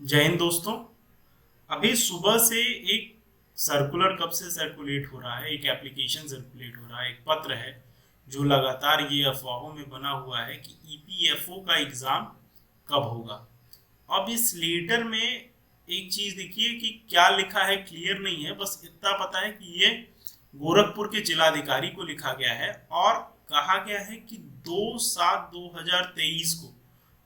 जय हिंद दोस्तों। अभी सुबह से एक सर्कुलर कब से सर्कुलेट हो रहा है, एक एप्लीकेशन सर्कुलेट हो रहा है, एक पत्र है जो लगातार ये अफवाहों में बना हुआ है कि ईपीएफओ का एग्ज़ाम कब होगा। अब इस लेटर में एक चीज़ देखिए कि क्या लिखा है, क्लियर नहीं है। बस इतना पता है कि ये गोरखपुर के जिलाधिकारी को लिखा गया है और कहा गया है कि 2/7/2023 को,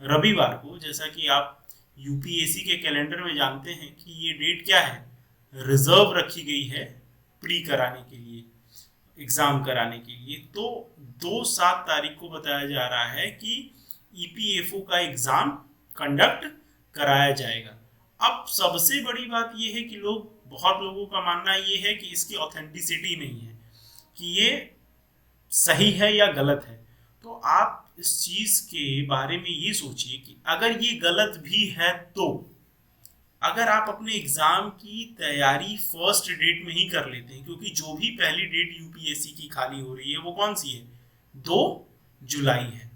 रविवार को, जैसा कि आप यूपीएससी के कैलेंडर में जानते हैं कि ये डेट क्या है, रिजर्व रखी गई है प्री कराने के लिए, एग्ज़ाम कराने के लिए। तो 2/7 तारीख को बताया जा रहा है कि ईपीएफओ का एग्ज़ाम कंडक्ट कराया जाएगा। अब सबसे बड़ी बात यह है कि बहुत लोगों का मानना ये है कि इसकी ऑथेंटिसिटी नहीं है, कि ये सही है या गलत है। तो आप इस चीज के बारे में ये सोचिए कि अगर ये गलत भी है तो अगर आप अपने एग्जाम की तैयारी फर्स्ट डेट में ही कर लेते हैं, क्योंकि जो भी पहली डेट यूपीएससी की खाली हो रही है वो कौन सी है, 2 जुलाई है।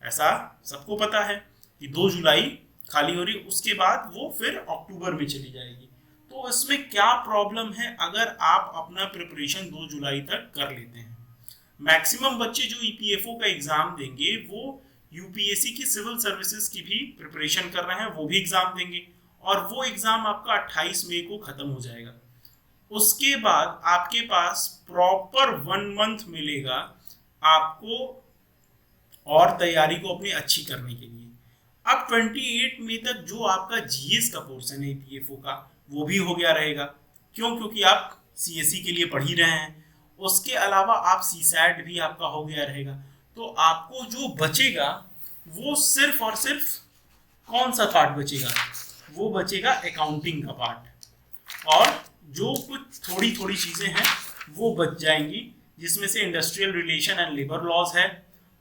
ऐसा सबको पता है कि 2 जुलाई खाली हो रही है, उसके बाद वो फिर अक्टूबर में चली जाएगी। तो इसमें क्या प्रॉब्लम है अगर आप अपना प्रिपरेशन 2 जुलाई तक कर लेते हैं। मैक्सिमम बच्चे जो ईपीएफओ का एग्जाम देंगे वो यूपीएससी की सिविल सर्विसेज की भी प्रिपरेशन कर रहे हैं, वो भी एग्जाम देंगे और वो एग्जाम आपका 28 मई को खत्म हो जाएगा। उसके बाद आपके पास प्रॉपर 1 मंथ मिलेगा आपको और तैयारी को अपनी अच्छी करने के लिए। अब 28 मई तक जो आपका जीएस का पोर्शन है ईपीएफओ का, वो भी हो गया रहेगा। क्यों? क्योंकि आप सीएससी के लिए पढ़ ही रहे हैं। उसके अलावा आप सीसैट भी आपका हो गया रहेगा। तो आपको जो बचेगा वो सिर्फ और सिर्फ कौन सा पार्ट बचेगा, वो बचेगा अकाउंटिंग का पार्ट। और जो कुछ थोड़ी थोड़ी चीज़ें हैं वो बच जाएंगी, जिसमें से industrial relation and labour laws है,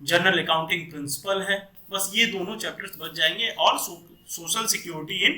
जनरल अकाउंटिंग प्रिंसिपल है। बस ये दोनों चैप्टर्स बच जाएंगे और सोशल सिक्योरिटी इन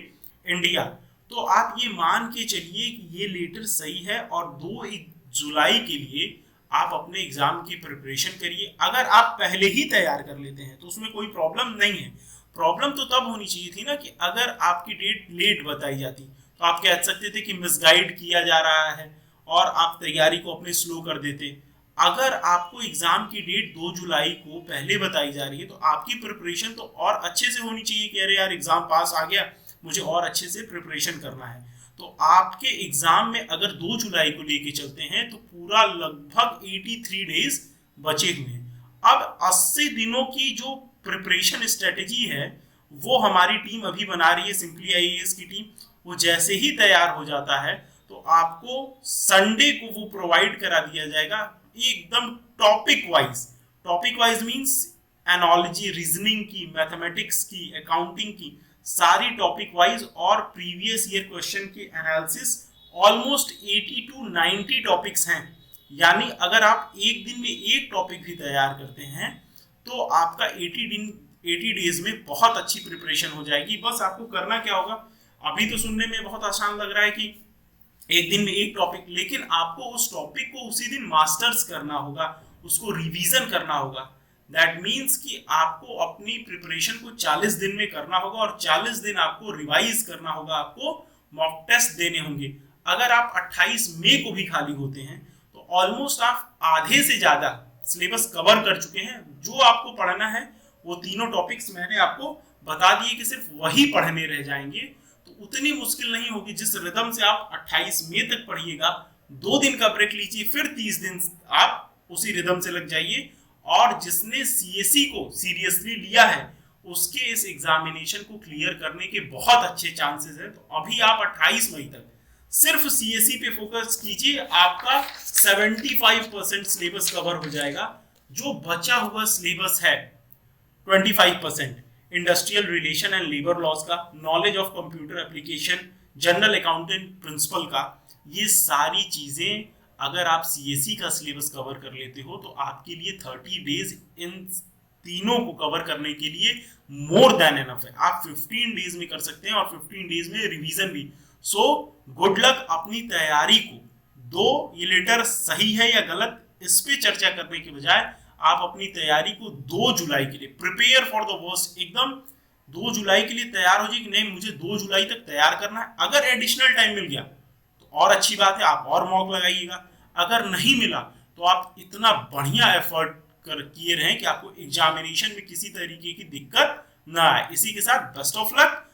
इंडिया। तो आप ये मान के चलिए कि ये लेटर सही है और 2 जुलाई के लिए आप अपने एग्जाम की प्रिपरेशन करिए। अगर आप पहले ही तैयार कर लेते हैं तो उसमें कोई प्रॉब्लम नहीं है। प्रॉब्लम तो तब होनी चाहिए थी ना कि अगर आपकी डेट लेट बताई जाती तो आप कह सकते थे कि मिसगाइड किया जा रहा है और आप तैयारी को अपने स्लो कर देते। अगर आपको एग्जाम की डेट 2 जुलाई को पहले बताई जा रही है तो आपकी प्रिपरेशन तो और अच्छे से होनी चाहिए कि अरे यार एग्जाम पास आ गया, मुझे और अच्छे से प्रिपरेशन करना है। तो आपके एग्जाम में अगर 2 जुलाई को लेके चलते हैं तो पूरा लगभग 83 डेज बचे हुए हैं। अब 80 दिनों की जो प्रिपरेशन स्ट्रेटेजी है वो हमारी टीम अभी बना रही है, सिंपली आईएएस की टीम। वो जैसे ही तैयार हो जाता है तो आपको संडे को वो प्रोवाइड करा दिया जाएगा, एकदम topic wise. Topic wise means analogy, reasoning की, मैथमेटिक्स की, अकाउंटिंग की, सारी टॉपिक वाइज और प्रीवियस ईयर क्वेश्चन की एनालिसिस। ऑलमोस्ट 80 to 90 टॉपिक्स हैं। यानी अगर आप एक दिन में एक टॉपिक भी तैयार करते हैं तो आपका 80 डेज में बहुत अच्छी प्रिपरेशन हो जाएगी। बस आपको करना क्या होगा, अभी तो सुनने में बहुत आसान लग रहा है कि एक दिन में एक टॉपिक, लेकिन आपको उस टॉपिक को उसी दिन मास्टर्स करना होगा, उसको रिवीजन करना होगा। दैट मीन्स कि आपको अपनी प्रिपरेशन को 40 दिन में करना होगा और 40 दिन आपको रिवाइज करना होगा, आपको मॉक टेस्ट देने होंगे। अगर आप 28 मई को भी खाली होते हैं तो ऑलमोस्ट आप आधे से ज्यादा सिलेबस कवर कर चुके हैं। जो आपको पढ़ना है वो तीनों टॉपिक्स मैंने आपको बता दिए कि सिर्फ वही पढ़ने रह जाएंगे। तो उतनी मुश्किल नहीं होगी। जिस रिदम से आप 28 मई तक पढ़िएगा, 2 दिन का ब्रेक लीजिए, फिर 30 दिन आप उसी रिदम से लग जाइए। और जिसने सीएससी को सीरियसली लिया है उसके इस एग्जामिनेशन को क्लियर करने के बहुत अच्छे चांसेस हैं। तो अभी आप 28 मई तक सिर्फ सीएससी पे फोकस कीजिए, आपका 75% सिलेबस कवर हो जाएगा। जो बचा हुआ सिलेबस है 25% industrial relation and labour laws का, knowledge of computer application, general accountant principle का, ये सारी चीजें अगर आप सीएससी का सिलेबस कवर कर लेते हो तो आपके लिए 30 डेज इन तीनों को कवर करने के लिए मोर देन एनफ है। आप 15 डेज में कर सकते हैं और 15 डेज में रिवीजन भी। सो गुड लक अपनी तैयारी को। ये लेटर सही है या गलत इस पे चर्चा करने के बजाय आप अपनी तैयारी को 2 जुलाई के लिए प्रिपेयर फॉर द वर्स्ट, एकदम 2 जुलाई के लिए तैयार हो जाए कि नहीं मुझे 2 जुलाई तक तैयार करना है। अगर एडिशनल टाइम मिल गया तो और अच्छी बात है, आप और मॉक लगाइएगा। अगर नहीं मिला तो आप इतना बढ़िया एफर्ट कर किए रहें कि आपको एग्जामिनेशन में किसी तरीके की दिक्कत ना आए। इसी के साथ बेस्ट ऑफ लक।